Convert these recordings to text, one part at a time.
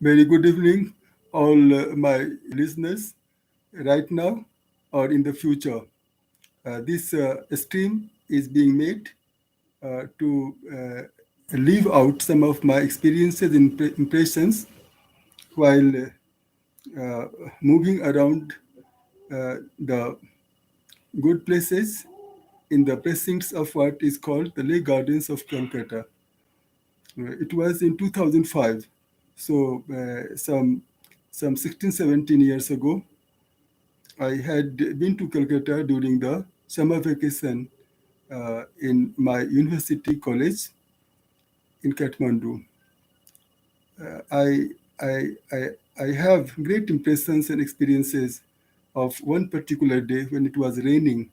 Very good evening, all my listeners, right now or in the future. This stream is being made to leave out some of my experiences and impressions while uh, moving around the good places in the precincts of what is called the Lake Gardens of Calcutta. It was in 2005, so some 16, 17 years ago. I had been to Calcutta during the summer vacation in my university college in Kathmandu. Uh, I, I have great impressions and experiences of one particular day when it was raining,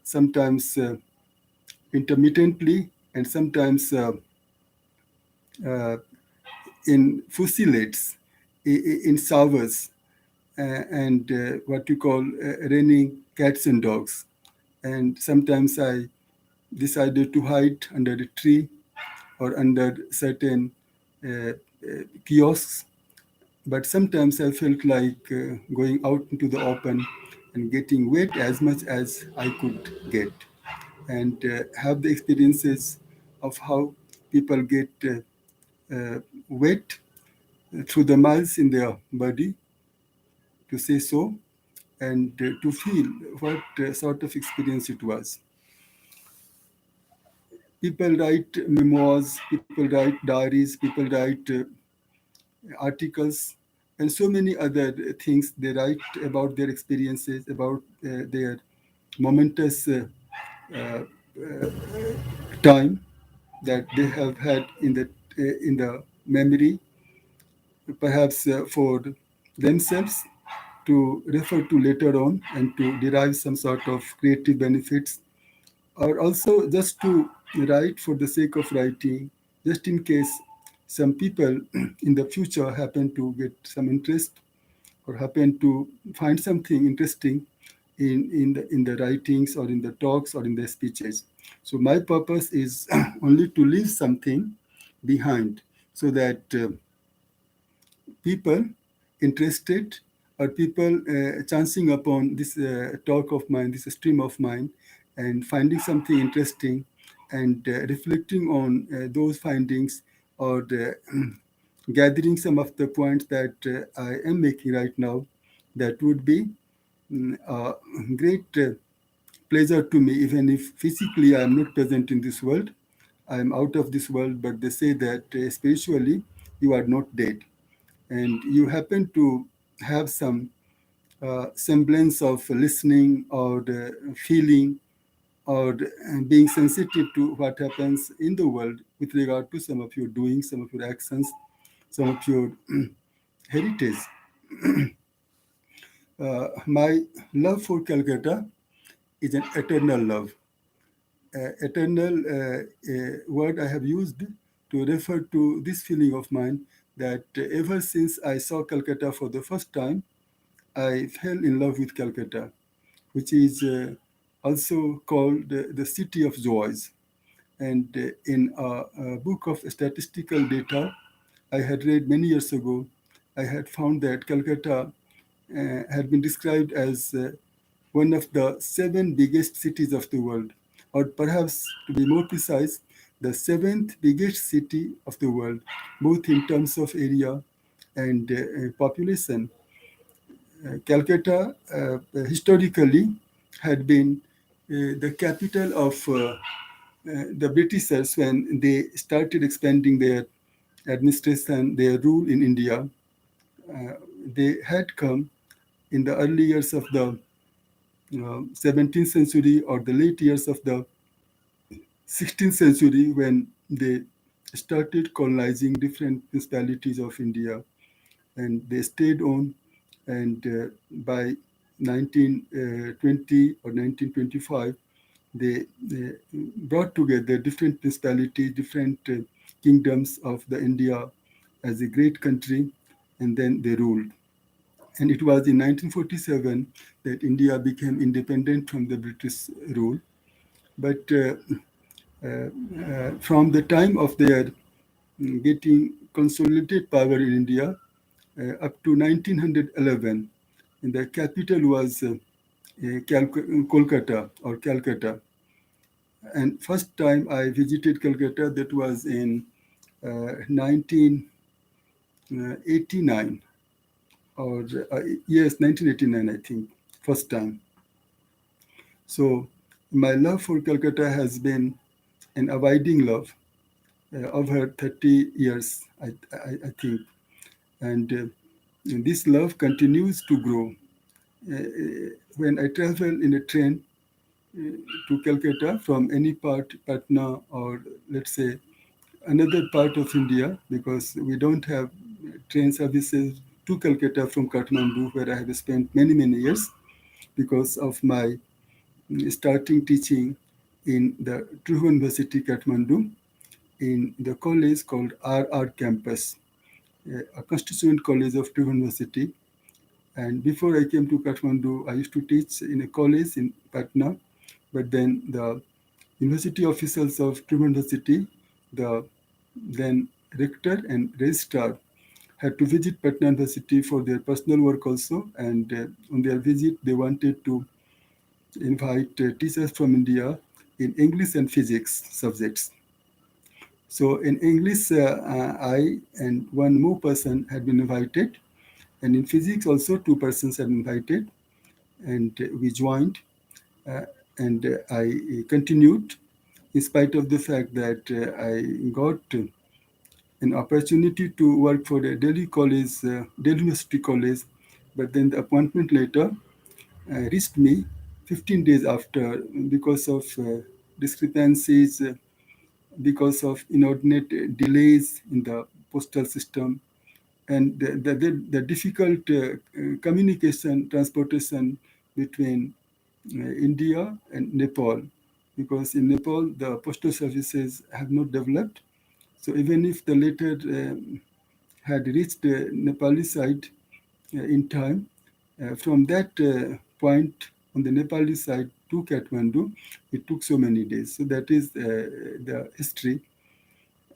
sometimes intermittently and sometimes uh, in fusillates, in showers, and what you call raining cats and dogs. And sometimes I decided to hide under a tree or under certain kiosks. But sometimes I felt like going out into the open and getting wet as much as I could get, and have the experiences of how people get wet through the miles in their body, to say so, and to feel what sort of experience it was. People write memoirs, people write diaries, people write articles, and so many other things. They write about their experiences, about their momentous uh, time that they have had in the memory, perhaps for themselves to refer to later on and to derive some sort of creative benefits, or also just to write for the sake of writing, just in case some people in the future happen to get some interest or happen to find something interesting in the writings or in the talks or in the speeches. So my purpose is only to leave something behind so that people interested or people chancing upon this talk of mine, this stream of mine, and finding something interesting and reflecting on those findings, or gathering some of the points that I am making right now, that would be a great pleasure to me, even if physically I am not present in this world. I am out of this world, but they say that spiritually you are not dead, and you happen to have some semblance of listening or feeling or being sensitive to what happens in the world with regard to some of your doings, some of your actions, some of your heritage. My love for Calcutta is an eternal love. Eternal word I have used to refer to this feeling of mine, that ever since I saw Calcutta for the first time, I fell in love with Calcutta, which is also called the City of Joys. And in a book of statistical data I had read many years ago, I had found that Calcutta had been described as one of the seven biggest cities of the world, or perhaps to be more precise, the seventh biggest city of the world, both in terms of area and population. Calcutta historically had been the capital of the Britishers when they started expanding their administration, their rule in India. Uh, they had come in the early years of the 17th century or the late years of the 16th century, when they started colonizing different principalities of India, and they stayed on. And by 1920 or 1925, they brought together different principalities, different kingdoms of the India as a great country, and then they ruled. And it was in 1947 that India became independent from the British rule. But from the time of their getting consolidated power in India up to 1911. And the capital was Kolkata or Calcutta. And first time I visited Calcutta, that was in 1989, or yes, 1989, I think, first time. So my love for Calcutta has been an abiding love over 30 years, I think. And this love continues to grow. When I travel in a train to Calcutta from any part, Patna, or let's say another part of India, because we don't have train services to Calcutta from Kathmandu, where I have spent many, many years because of my starting teaching in the True University, Kathmandu, in the college called RR Campus, a constituent college of True University. And before I came to Kathmandu, I used to teach in a college in Patna, but then the university officials of True University, the then rector and registrar, had to visit Patna University for their personal work also. And on their visit, they wanted to invite teachers from India in English and physics subjects. So in English, I and one more person had been invited. And in physics also, two persons had been invited. And we joined. Uh, and I continued in spite of the fact that I got an opportunity to work for the Delhi College, Delhi University College, but then the appointment letter reached me 15 days after because of discrepancies, because of inordinate delays in the postal system, and the difficult communication, transportation between India and Nepal, because in Nepal the postal services have not developed. So even if the letter had reached the Nepali side in time, from that point on the Nepali side to Kathmandu, it took so many days. So that is the history.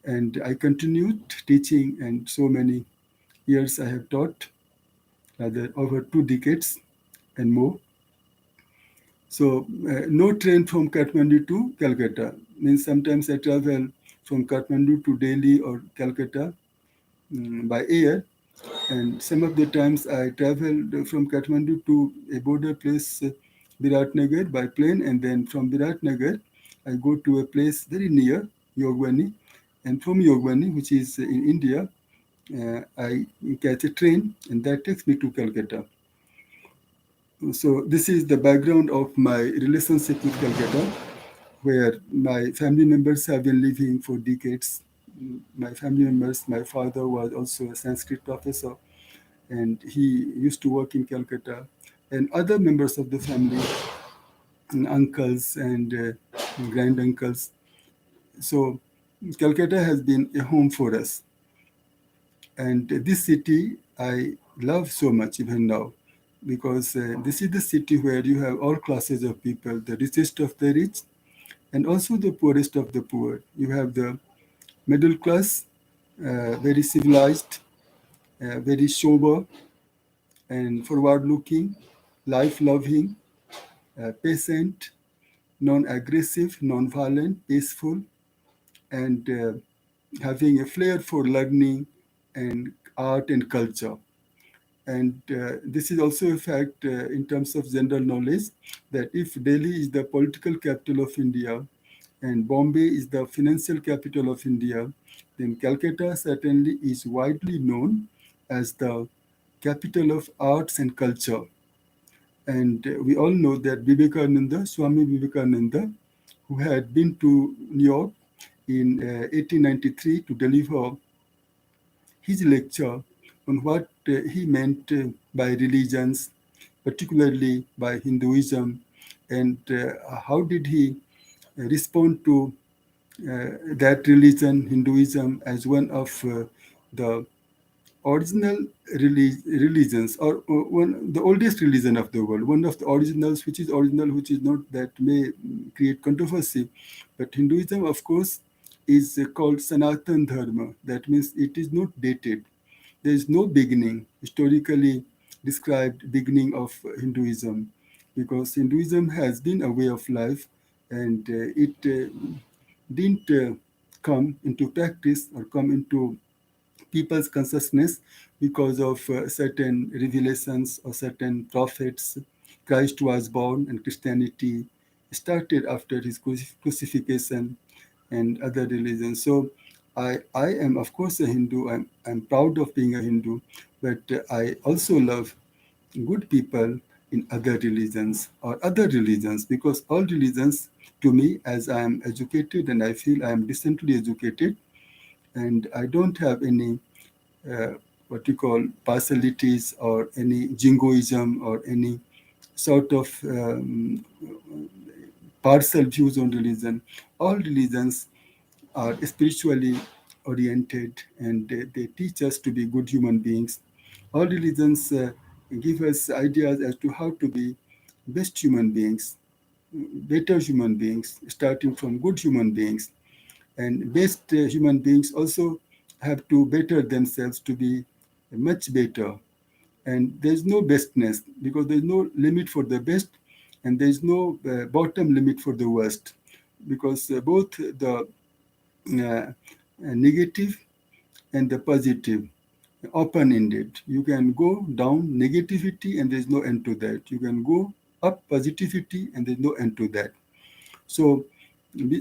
And I continued teaching, and so many years I have taught, rather over 2 decades and more. So no train from Kathmandu to Calcutta. Means sometimes I travel from Kathmandu to Delhi or Calcutta by air, and some of the times I traveled from Kathmandu to a border place, Viratnagar, by plane, and then from Viratnagar I go to a place very near Yogwani, and from Yogwani, which is in India, I catch a train, and that takes me to Calcutta. So this is the background of my relationship with Calcutta, where my family members have been living for decades. My family members, my father was also a Sanskrit professor, and he used to work in Calcutta, and other members of the family, and uncles and granduncles. So Calcutta has been a home for us. And this city I love so much even now, because this is the city where you have all classes of people, the richest of the rich and also the poorest of the poor. You have the middle class, very civilized, very sober and forward-looking, life-loving, patient, non-aggressive, non-violent, peaceful, and having a flair for learning and art and culture. And this is also a fact in terms of general knowledge, that if Delhi is the political capital of India and Bombay is the financial capital of India, then Calcutta certainly is widely known as the capital of arts and culture. And we all know that Vivekananda, Swami Vivekananda, who had been to New York in 1893 to deliver his lecture on what he meant by religions, particularly by Hinduism, and how did he respond to that religion, Hinduism, as one of the original religions, or the oldest religion of the world, one of the originals, which is original, which is not, that may create controversy. But Hinduism, of course, is called Sanatan Dharma. That means it is not dated. There is no beginning, historically described beginning of Hinduism, because Hinduism has been a way of life, and it didn't come into practice or come into people's consciousness because of certain revelations or certain prophets. Christ was born and Christianity started after his crucifixion and other religions. So I am, of course, a Hindu. I'm proud of being a Hindu, but I also love good people in other religions or other religions, because all religions, to me, as I am educated and I feel I am decently educated, and I don't have any uh, what you call partialities or any jingoism or any sort of partial views on religion. All religions are spiritually oriented, and they teach us to be good human beings. All religions give us ideas as to how to be best human beings, better human beings, starting from good human beings. And best human beings also have to better themselves to be much better. And there's no bestness, because there's no limit for the best, and there's no bottom limit for the worst, because both the negative and the positive open-ended. You can go down negativity and there's no end to that. You can go up positivity and there's no end to that. So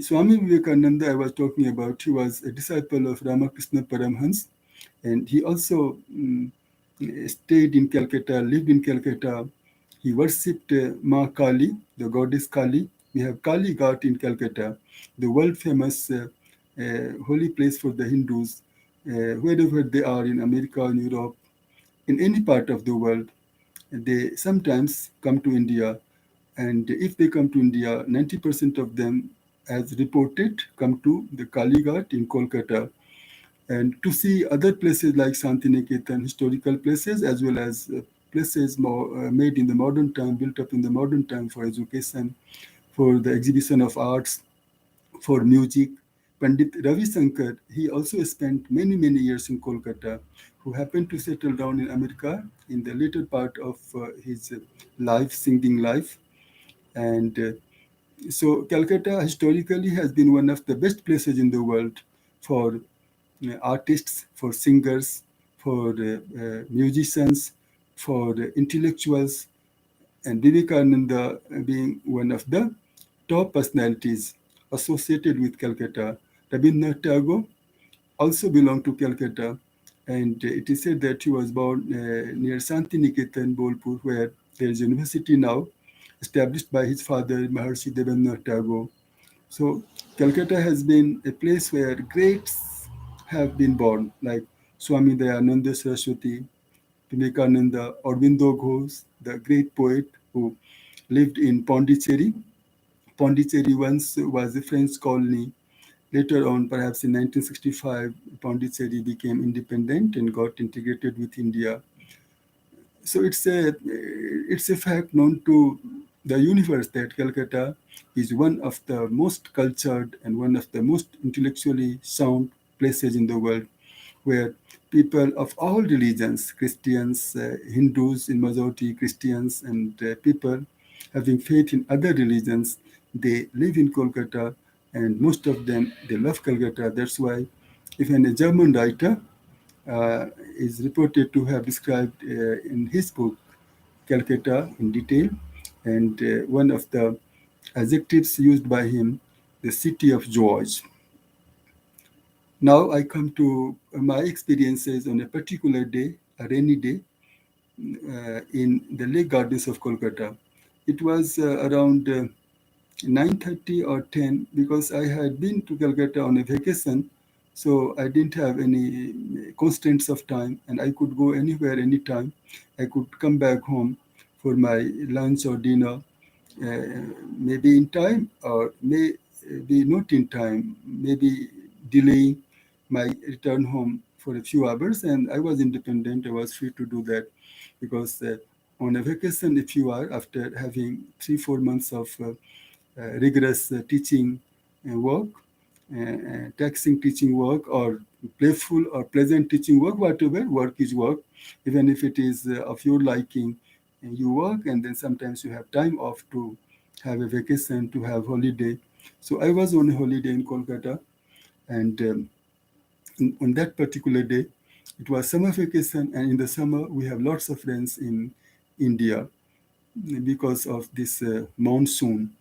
Swami Vivekananda I was talking about, he was a disciple of Ramakrishna Paramhans, and he also stayed in Calcutta, lived in Calcutta. He worshipped Ma Kali, the goddess Kali. We have Kali Ghat in Calcutta, the world famous holy place for the Hindus, wherever they are in America, in Europe, in any part of the world. They sometimes come to India, and if they come to India, 90% of them, as reported, come to the Kali Ghat in Kolkata, and to see other places like Santiniketan, historical places, as well as places more, made in the modern time, built up in the modern time for education, for the exhibition of arts, for music. Pandit Ravi Shankar, he also spent many, many years in Kolkata, who happened to settle down in America in the later part of his life, singing life. And so Calcutta historically has been one of the best places in the world for artists, for singers, for musicians, for intellectuals, and Vivekananda being one of the top personalities associated with Calcutta. Rabindranath Tagore also belonged to Calcutta, and it is said that he was born near Santiniketan, Bolpur, where there is a university now, established by his father, Maharshi Devendranath Tagore. So Calcutta has been a place where greats have been born, like Swami Dayananda Saraswati, Vivekananda, Aurobindo Ghosh, the great poet who lived in Pondicherry. Pondicherry once was a French colony. Later on, perhaps in 1965, Pondicherry became independent and got integrated with India. So it's a fact known to the universe that Calcutta is one of the most cultured and one of the most intellectually sound places in the world, where people of all religions, Christians, Hindus in majority, Christians, and people having faith in other religions, they live in Kolkata, and most of them, they love Calcutta. That's why even a German writer uh, is reported to have described in his book Calcutta in detail, and one of the adjectives used by him, the city of joys. Now I come to my experiences on a particular day, a rainy day, in the Lake Gardens of Kolkata. It was around 9:30 or 10, because I had been to Calcutta on a vacation, so I didn't have any constraints of time, and I could go anywhere, anytime. I could come back home for my lunch or dinner, uh, maybe in time or may be not in time, maybe delaying my return home for a few hours. And I was independent, I was free to do that, because on a vacation, if you are, after having 3 4 months of rigorous teaching work, taxing teaching work or playful or pleasant teaching work, whatever, work is work. Even if it is of your liking, you work, and then sometimes you have time off to have a vacation, to have holiday. So I was on a holiday in Kolkata, and on that particular day, it was summer vacation, and in the summer we have lots of rains in India because of this monsoon.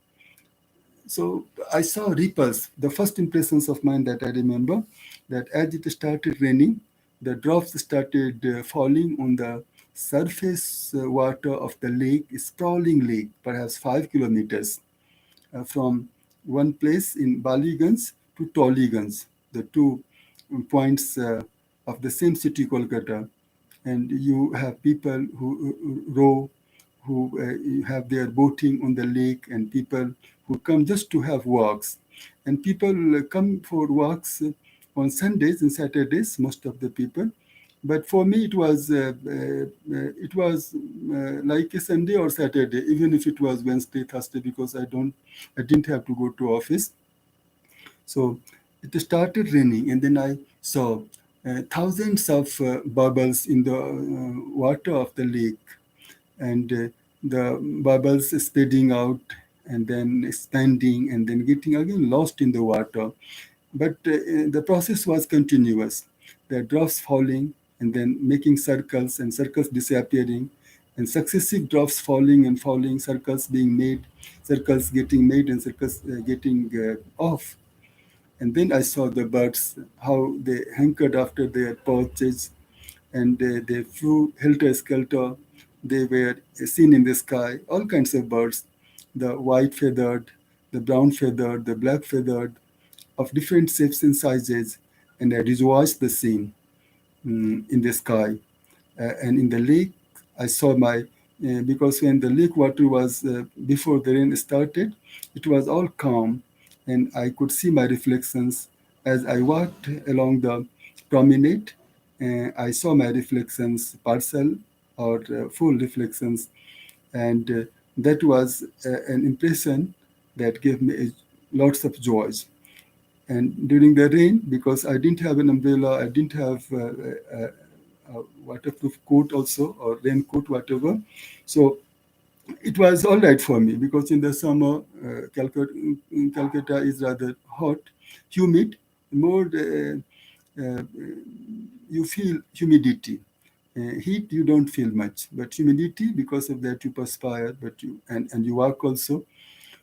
So I saw ripples. The first impressions of mine that I remember, that as it started raining, the drops started falling on the surface water of the lake, a sprawling lake, perhaps 5 kilometers from one place in Baligans to Toligans, the two points of the same city, Kolkata. And you have people who row, who have their boating on the lake, and people who come just to have walks. And people come for walks on Sundays and Saturdays, most of the people. But for me, it was like a Sunday or Saturday, even if it was Wednesday, Thursday, because I didn't have to go to office. So it started raining, and then I saw thousands of bubbles in the water of the lake, and the bubbles spreading out and then expanding and then getting again lost in the water. But the process was continuous. The drops falling and then making circles, and circles disappearing, and successive drops falling and falling, circles being made, circles getting made, and circles getting off. And then I saw the birds, how they hankered after their perches, and they flew helter skelter. They were seen in the sky, all kinds of birds, the white feathered, the brown feathered, the black feathered, of different shapes and sizes. And I visualized the scene in the sky. And in the lake, I saw because when the lake water was, before the rain started, it was all calm, and I could see my reflections as I walked along the promenade. I saw my reflections, partial or full reflections, and that was an impression that gave me lots of joys. And during the rain, because I didn't have an umbrella, I didn't have a waterproof coat also, or raincoat, whatever. So it was all right for me, because in the summer, Calcutta is rather hot, humid, more you feel humidity. Heat you don't feel much, but humidity, because of that you perspire, but and you work also.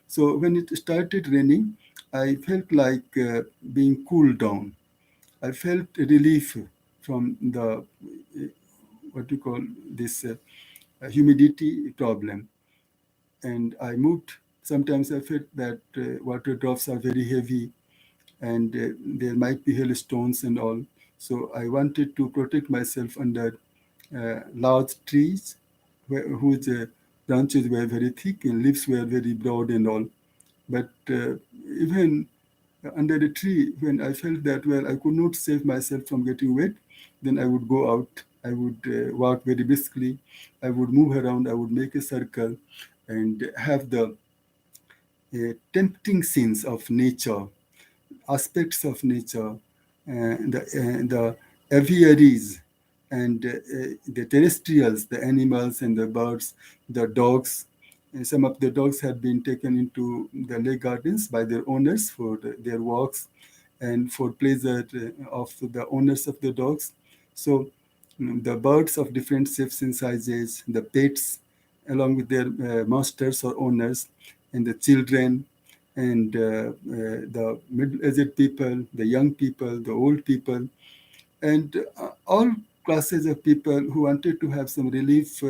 So when it started raining, I felt like being cooled down. I felt relief from the what you call this humidity problem, and I moved. Sometimes I felt that water drops are very heavy, and there might be hailstones and all. So I wanted to protect myself under large trees, whose branches were very thick and leaves were very broad and all. But even under the tree, when I felt that, well, I could not save myself from getting wet, then I would go out. I would walk very briskly. I would move around. I would make a circle and have the tempting scenes of nature, aspects of nature, the aviaries, and the terrestrials, the animals and the birds, the dogs. Some of the dogs had been taken into the lake gardens by their owners for their walks and for pleasure of the owners of the dogs. So the birds of different shapes and sizes, the pets along with their masters or owners, and the children, and the middle-aged people, the young people, the old people, and all classes of people who wanted to have some relief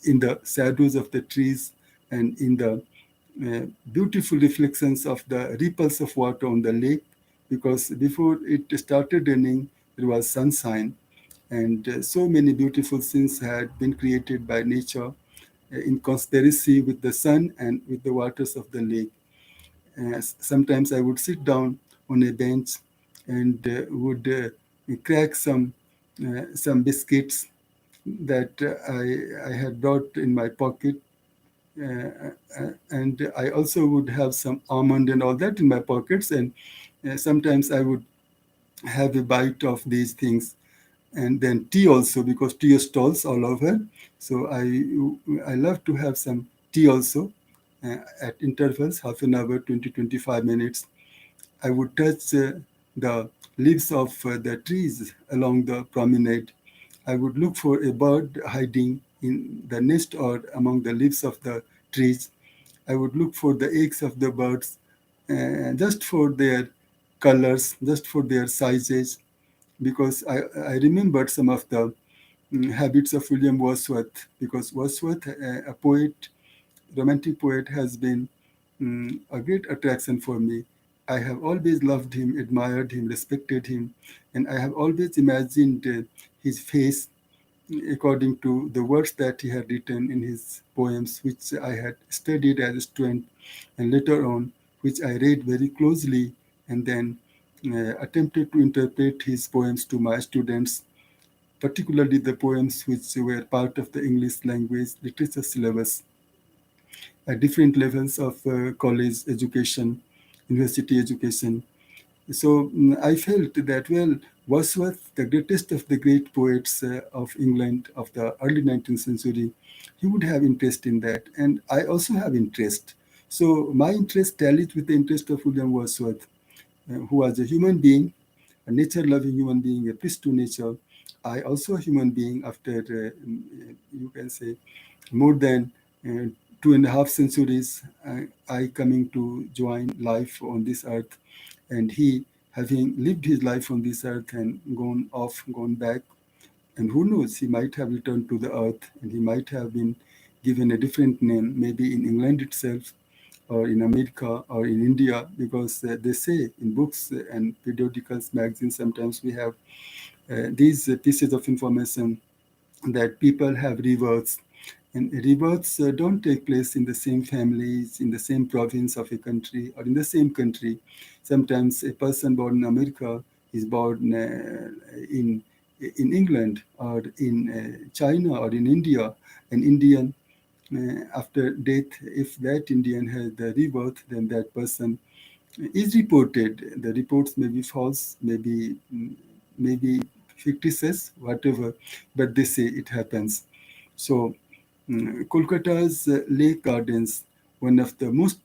in the shadows of the trees and in the beautiful reflections of the ripples of water on the lake, because before it started raining, there was sunshine, and so many beautiful scenes had been created by nature in conspiracy with the sun and with the waters of the lake. Sometimes I would sit down on a bench and would crack some biscuits that I had brought in my pocket, And I also would have some almond and all that in my pockets, and sometimes I would have a bite of these things, and then tea also, because tea stalls all over. So I love to have some tea also at intervals, half an hour, 20-25 minutes. I would touch the leaves of the trees along the promenade. I would look for a bird hiding in the nest or among the leaves of the trees. I would look for the eggs of the birds, just for their colors, just for their sizes, because I remembered some of the habits of William Wordsworth, because Wordsworth, a poet, romantic poet, has been a great attraction for me. I have always loved him, admired him, respected him, and I have always imagined his face according to the words that he had written in his poems, which I had studied as a student, and later on, which I read very closely, and then attempted to interpret his poems to my students, particularly the poems which were part of the English language literature syllabus at different levels of college education, university education. So I felt that, well, Wordsworth, the greatest of the great poets of England of the early 19th century, he would have interest in that. And I also have interest. So my interest tallied with the interest of William Wordsworth, who was a human being, a nature-loving human being, a peace to nature. I also a human being after, you can say, more than 2.5 centuries, I coming to join life on this earth, and he having lived his life on this earth and gone off, gone back, and who knows, he might have returned to the earth, and he might have been given a different name, maybe in England itself, or in America, or in India, because they say in books and periodicals, magazines, sometimes we have these pieces of information that people have rebirths, and rebirths don't take place in the same families, in the same province of a country, or in the same country. Sometimes a person born in America is born in England, or in China, or in India. An Indian, after death, if that Indian has the rebirth, then that person is reported. The reports may be false, maybe fictitious, whatever, but they say it happens. So Kolkata's Lake Gardens, one of the most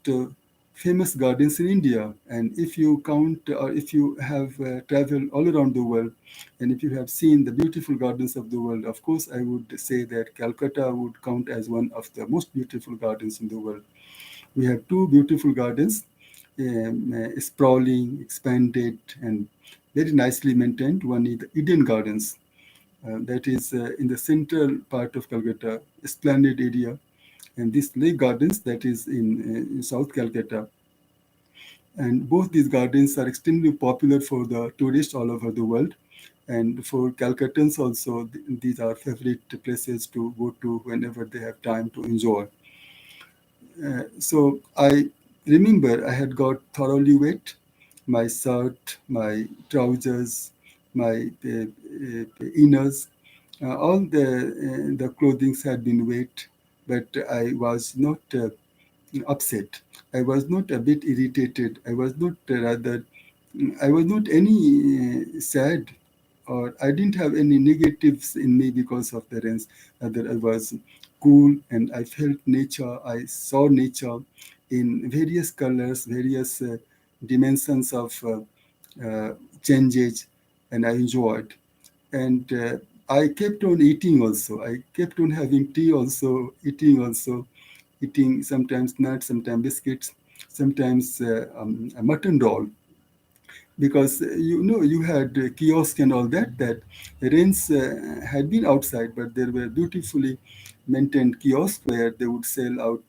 famous gardens in India. And if you count, or if you have traveled all around the world, and if you have seen the beautiful gardens of the world, of course, I would say that Calcutta would count as one of the most beautiful gardens in the world. We have two beautiful gardens, sprawling, expanded, and very nicely maintained. One is the Eden Gardens, that is in the central part of Calcutta, a splendid area, and this Lake Gardens that is in South Calcutta. And both these gardens are extremely popular for the tourists all over the world. And for Calcuttans also, these are favorite places to go to whenever they have time to enjoy. So I remember I had got thoroughly wet, my shirt, my trousers, my inners, all the clothing had been wet, but I was not upset. I was not a bit irritated. I was not I was not any sad, or I didn't have any negatives in me because of the rains. Rather, I was cool, and I felt nature. I saw nature in various colors, various dimensions of changes, and I enjoyed. And I kept on eating also. I kept on having tea also, eating also, eating sometimes nuts, sometimes biscuits, sometimes a mutton roll, because you had kiosk and all that. That rains had been outside, but there were beautifully maintained kiosks where they would sell out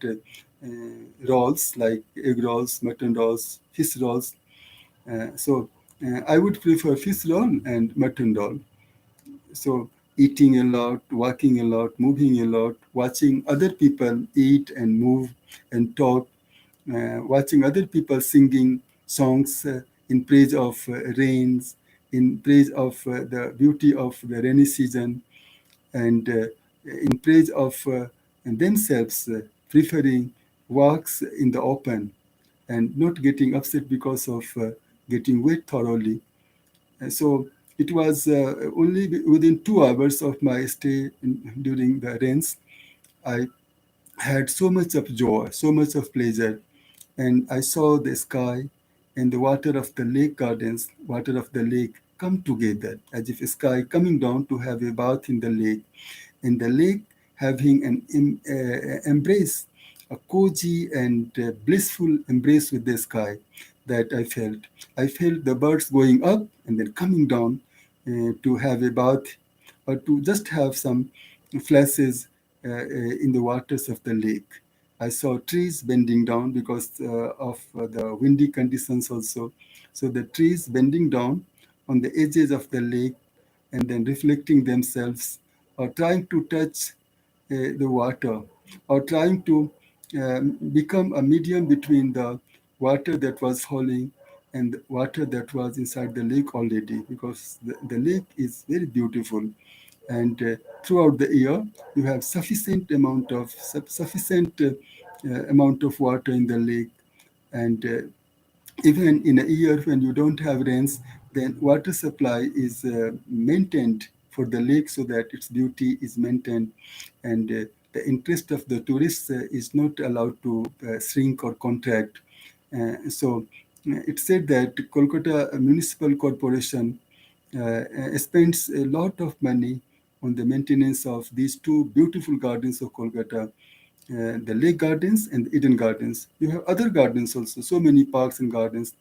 rolls like egg rolls, mutton rolls, fish rolls. So I would prefer fish roll and mutton roll. So eating a lot, walking a lot, moving a lot, watching other people eat and move and talk, watching other people singing songs in praise of rains, in praise of the beauty of the rainy season, and in praise of themselves. preferring walks in the open and not getting upset because of getting wet thoroughly. And so it was only within 2 hours of my stay during the rains, I had so much of joy, so much of pleasure, and I saw the sky and the water of the lake gardens, water of the lake come together as if sky coming down to have a bath in the lake, and the lake having an embrace, a cozy and blissful embrace with the sky that I felt. I felt the birds going up and then coming down to have a bath or to just have some flashes in the waters of the lake. I saw trees bending down because of the windy conditions also. So the trees bending down on the edges of the lake and then reflecting themselves or trying to touch the water or trying to become a medium between the water that was falling and the water that was inside the lake already, because the lake is very beautiful, and throughout the year you have sufficient amount of water in the lake, and even in a year when you don't have rains, then water supply is maintained for the lake so that its beauty is maintained, and the interest of the tourists is not allowed to shrink or contract. So it said that Kolkata Municipal Corporation spends a lot of money on the maintenance of these two beautiful gardens of Kolkata, the Lake Gardens and the Eden Gardens. You have other gardens also, so many parks and gardens,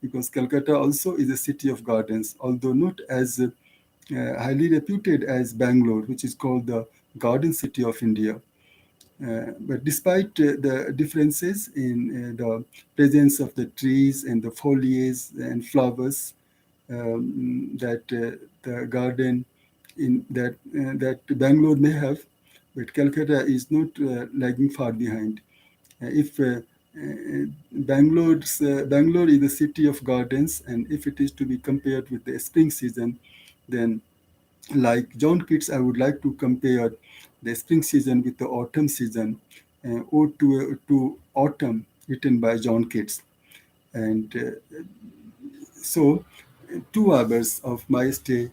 because Calcutta also is a city of gardens, although not as highly reputed as Bangalore, which is called the Garden City of India. But despite the differences in the presence of the trees and the foliage and flowers that the garden in that Bangalore may have, but Calcutta is not lagging far behind. If Bangalore is a city of gardens, and if it is to be compared with the spring season, then like John Keats, I would like to compare the spring season with the autumn season, Ode to Autumn, written by John Keats. And so 2 hours of my stay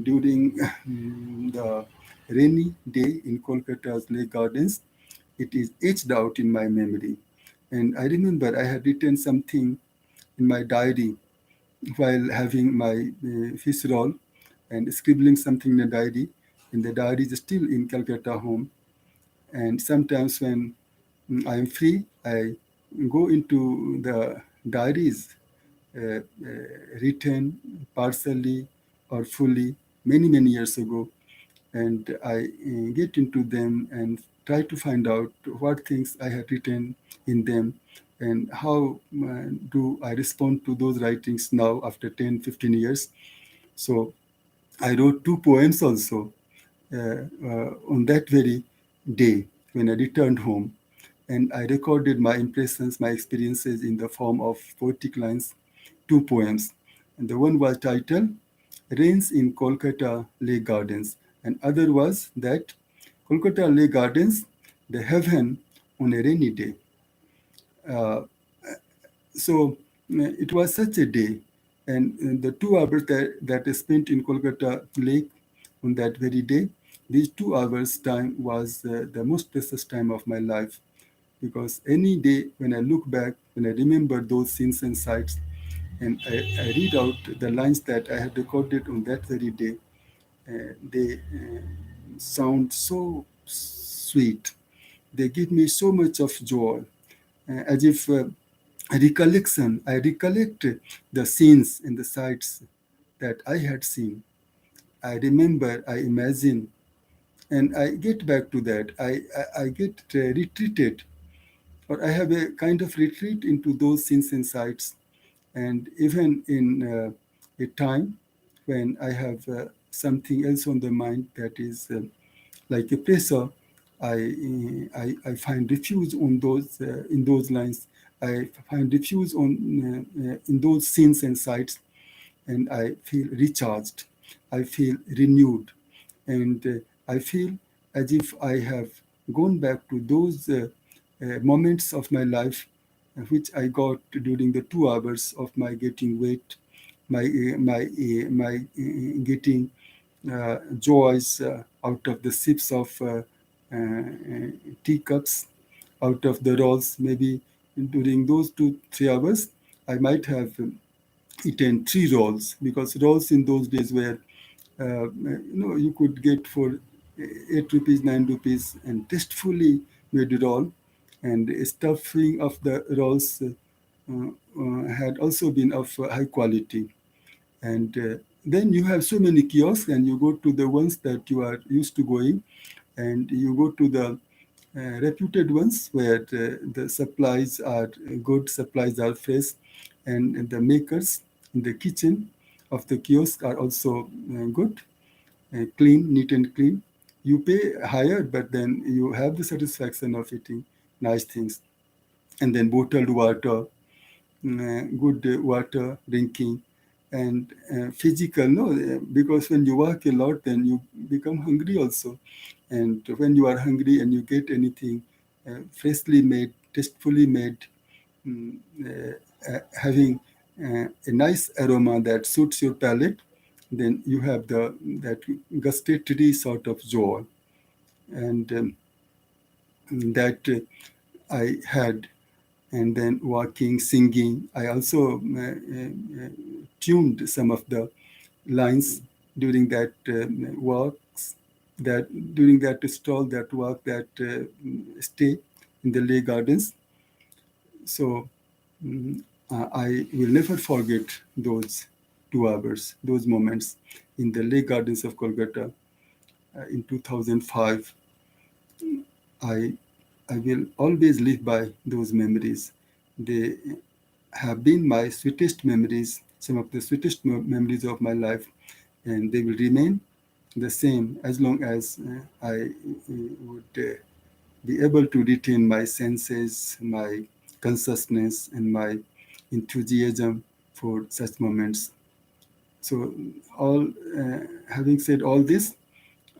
during the rainy day in Kolkata's Lake Gardens, it is etched out in my memory. And I remember I had written something in my diary while having my fish roll and scribbling something in the diary. And the diary is still in Calcutta home. And sometimes when I am free, I go into the diaries written partially or fully many years ago, and I get into them and try to find out what things I had written in them and how do I respond to those writings now after 10, 15 years. So I wrote two poems also on that very day when I returned home, and I recorded my impressions, my experiences in the form of poetic lines, two poems. And the one was titled Rains in Kolkata Lake Gardens, and other was that Kolkata Lake Gardens, the heaven on a rainy day. Uh, so it was such a day, and the 2 hours that I spent in Kolkata Lake on that very day, these 2 hours time was the most precious time of my life, because any day when I look back, when I remember those scenes and sights, and I read out the lines that I had recorded on that very day, they sound so sweet. They give me so much of joy, as if recollection. I recollect the scenes and the sights that I had seen. I remember, I imagine, and I get back to that. I get retreated, or I have a kind of retreat into those scenes and sights. And even in a time when I have something else on the mind that is like a pressure, I find refuge on those in those lines. I find refuge on in those scenes and sights, and I feel recharged. I feel renewed, and I feel as if I have gone back to those moments of my life which I got during the 2 hours of my getting weight, my getting joys out of the sips of teacups, out of the rolls. Maybe during those 2 3 hours, I might have eaten 3 rolls, because rolls in those days were you could get for 8 rupees, 9 rupees, and tastefully made roll, and stuffing of the rolls had also been of high quality. And then you have so many kiosks, and you go to the ones that you are used to going, and you go to the reputed ones where the supplies are good, supplies are fresh, and the makers in the kitchen of the kiosk are also good, clean, neat and clean. You pay higher, but then you have the satisfaction of eating nice things. And then bottled water, good water drinking, and physical, no, because when you work a lot, then you become hungry also. And when you are hungry and you get anything freshly made, tastefully made, mm, having a nice aroma that suits your palate, then you have that gustatory sort of joy. And that I had. And then walking, singing. I also tuned some of the lines during that walks, that during that stroll, that walk, that stay in the Lay Gardens. So I will never forget those 2 hours, those moments in the Lay Gardens of Kolkata in 2005. I I will always live by those memories. They have been my sweetest memories, some of the sweetest memories of my life, and they will remain the same as long as I would be able to retain my senses, my consciousness, and my enthusiasm for such moments. So, all having said all this,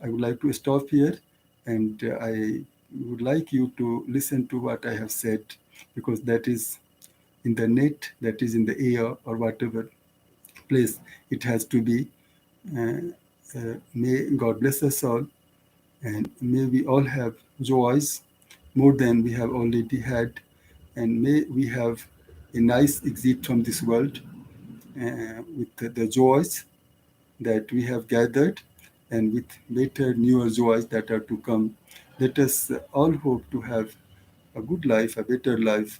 I would like to stop here, and I would like you to listen to what I have said, because that is in the net, that is in the air, or whatever place it has to be. May God bless us all, and may we all have joys more than we have already had, and may we have a nice exit from this world with the joys that we have gathered, and with better, newer joys that are to come. Let us all hope to have a good life, a better life,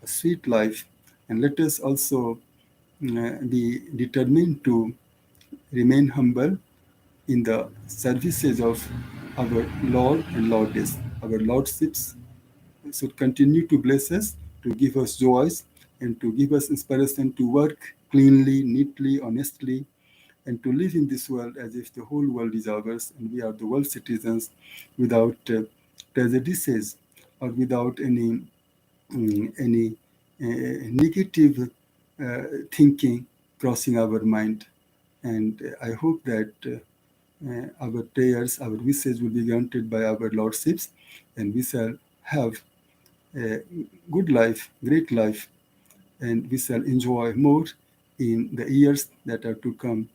a sweet life, and let us also be determined to remain humble in the services of our Lord and Lordess. Our Lordships should continue to bless us, to give us joys, and to give us inspiration to work cleanly, neatly, honestly, and to live in this world as if the whole world is ours and we are the world citizens, without prejudices or without any negative thinking crossing our mind. And I hope that our prayers, our wishes will be granted by our lordships, and we shall have a good life, great life, and we shall enjoy more in the years that are to come.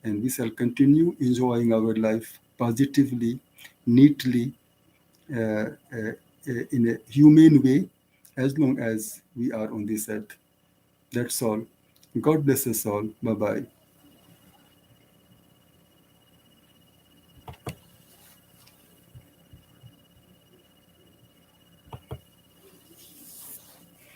And we shall continue enjoying our life positively, neatly, uh, in a humane way, as long as we are on this earth. That's all. God bless us all. Bye bye.